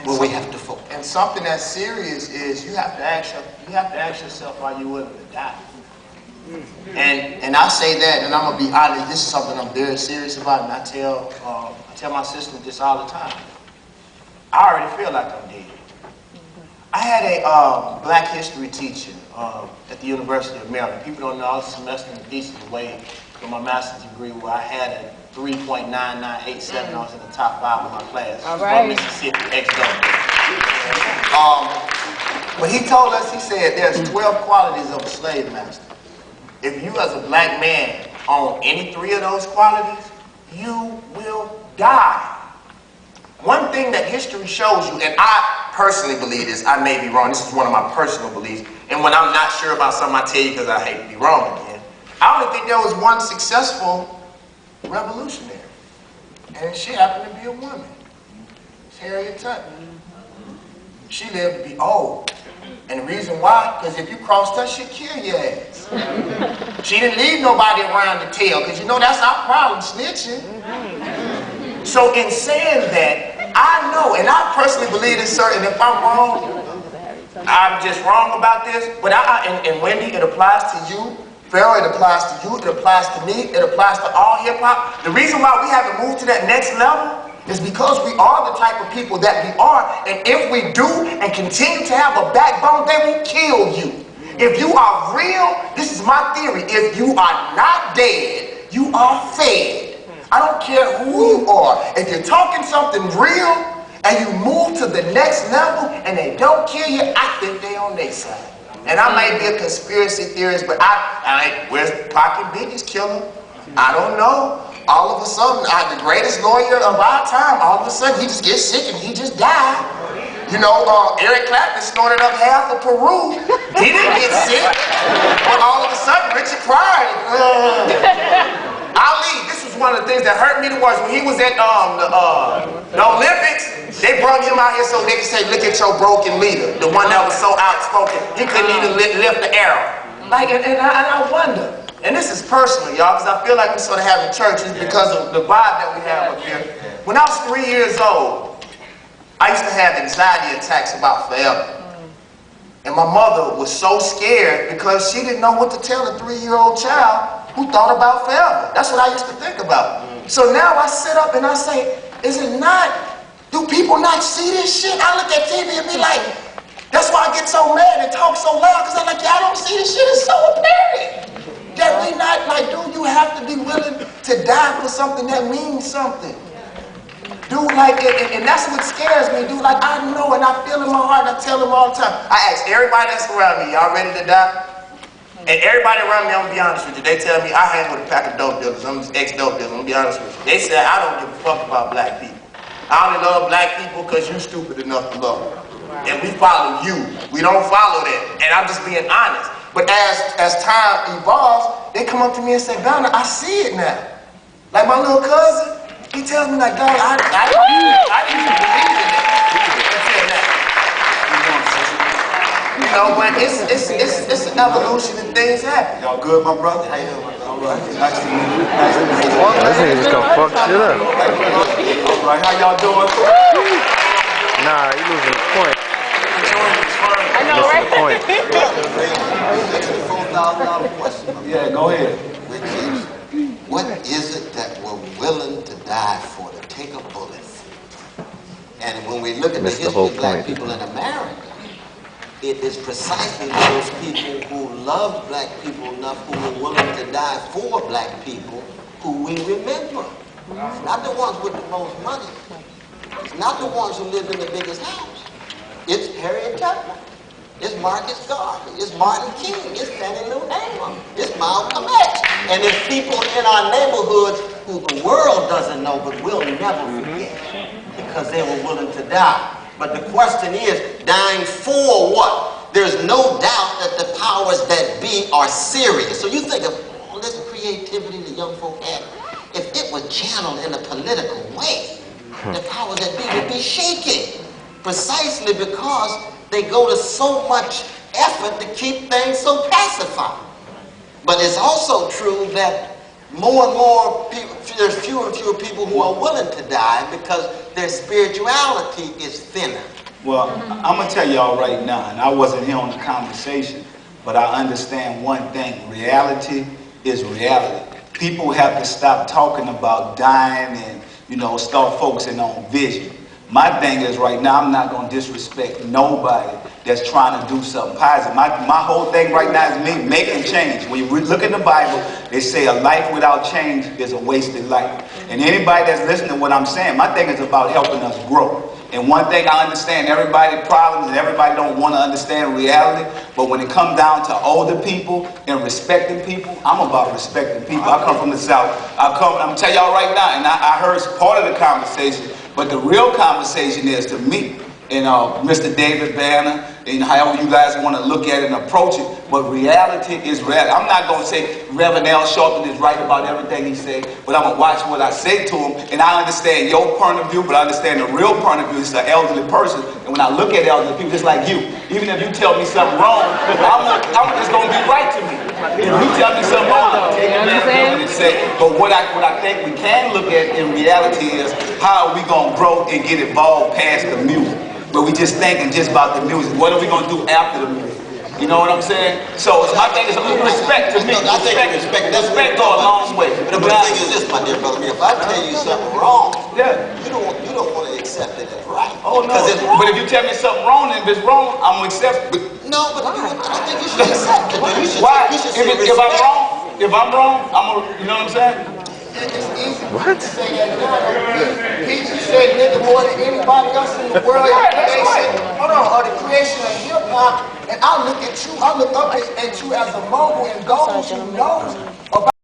where we have to focus. And something that's serious is you have to ask yourself, are you willing to die? And I say that, and I'm gonna be honest. This is something I'm very serious about, and I tell my sister this all the time. I already feel like I'm dead. I had a black history teacher at the University of Maryland. People don't know I was a semester in DC away from my master's degree, where I had a 3.9987. I was in the top 5 of my class. All right. From Mississippi, When he told us, he said there's 12 qualities of a slave master. If you as a black man own any 3 of those qualities, you will die. One thing that history shows you, and I personally believe this, I may be wrong, this is one of my personal beliefs, and when I'm not sure about something, I tell you because I hate to be wrong again. I only think there was one successful revolutionary, and she happened to be a woman. It's Harriet Tubman. She lived to be old. And the reason why, because if you crossed her, she'd kill your ass. She didn't leave nobody around to tell, because you know that's our problem, snitching. So in saying that, I know, and I personally believe this, sir, and if I'm wrong, I'm just wrong about this, but and Wendy, it applies to you. Pharaohe, it applies to you, it applies to me, it applies to all hip-hop. The reason why we haven't moved to that next level is because we are the type of people that we are, and if we do and continue to have a backbone, they will kill you. If you are real, this is my theory, if you are not dead, you are fed. I don't care who you are. If you're talking something real and you move to the next level and they don't kill you, I think they on their side. And I might be a conspiracy theorist, but where's Pocket Biggie's killer? I don't know. All of a sudden, the greatest lawyer of our time, all of a sudden he just gets sick and he just died. You know, Eric Clapton snorted up half of Peru. He didn't get sick. But all of a sudden, Richard Pryor. Ali, this was one of the things that hurt me the worst. When he was at the Olympics, they brought him out here so they could say, look at your broken leader. The one that was so outspoken, he couldn't even lift the arrow. Like, and I wonder, and this is personal, y'all, because I feel like we sort of having churches because of the vibe that we have up here. When I was 3 years old, I used to have anxiety attacks about forever. And my mother was so scared because she didn't know what to tell a 3-year-old child who thought about forever. That's what I used to think about. So now I sit up and I say, is it not, do people not see this shit? I look at TV and be like, that's why I get so mad and talk so loud, because I'm like, y'all don't see this shit, it's so apparent. That we not, like, dude, you have to be willing to die for something that means something. Dude, like, and that's what scares me, dude. Like, I know and I feel in my heart, I tell them all the time. I ask everybody that's around me, y'all ready to die? And everybody around me, I'm gonna be honest with you, they tell me I hang with a pack of dope dealers, I'm just ex-dope dealers, I'm gonna be honest with you. They say I don't give a fuck about black people. I only love black people because you stupid enough to love them. And we follow you, we don't follow them. And I'm just being honest. But as time evolves, they come up to me and say, Ghana, I see it now. Like my little cousin, he tells me like, dog, I didn't even believe in that. You know, but it's an evolution and things happen. Y'all good, my brother? How you doing, my brother? All right. Nice to meet you. Nice to meet you. This nigga just gonna fuck shit up. All right, how y'all doing? Nah, you losing the point. I know, right? $4,000 question. Yeah, go ahead. Which is, what is it that we're willing to die for, to take a bullet for? And when we look at the history of black people in America, it is precisely those people who loved black people enough, who were willing to die for black people, who we remember. It's not the ones with the most money. It's not the ones who live in the biggest house. It's Harriet Tubman. It's Marcus Garvey. It's Martin King. It's Fannie Lou Hamer. It's Malcolm X. And there's people in our neighborhoods who the world doesn't know, but we'll never forget because they were willing to die. But the question is, dying for what? There's no doubt that the powers that be are serious. So you think of all this creativity the young folk had. If it was channeled in a political way, the powers that be would be shaking. Precisely because they go to so much effort to keep things so pacified. But it's also true that more and more people, there's fewer and fewer people who are willing to die because their spirituality is thinner. Well, I'm going to tell y'all right now, and I wasn't here on the conversation, but I understand one thing. Reality is reality. People have to stop talking about dying and, you know, start focusing on vision. My thing is right now, I'm not going to disrespect nobody that's trying to do something positive. My whole thing right now is me making change. When you look in the Bible, they say a life without change is a wasted life. And anybody that's listening to what I'm saying, my thing is about helping us grow. And one thing I understand, everybody's problems and everybody don't want to understand reality, but when it comes down to older people and respecting people, I'm about respecting people. I come from the South. I'm going to tell y'all right now, and I heard part of the conversation, but the real conversation is to me, and Mr. David Banner, and however you guys want to look at it and approach it, but reality is reality. I'm not going to say Reverend Al Sharpton is right about everything he said, but I'm going to watch what I say to him, and I understand your point of view, but I understand the real point of view. It's an elderly person, and when I look at elderly people, just like you, even if you tell me something wrong, I'm just going to be right to me. If you tell me something wrong, I'm going to take it back and say, but what I think we can look at in reality is how are we going to grow and get involved past the music. But we just thinking just about the music. What are we going to do after the music? You know what I'm saying? So my thing is respect to me. I think Respect go a long way. But the thing is this, my dear brother, if I tell you something wrong, Yeah. you don't want to accept it as right. Oh no. But if you tell me something wrong, and if it's wrong, I'm gonna accept it. No, but I don't think you should accept it. Why? You should If I'm wrong, I'm gonna, you know what I'm saying? It's easy What? to say that now. He said nigga more than anybody else in the world. Hold on, or the creation of hip hop. And I look at you, I look up at you as a mogul and those who knows about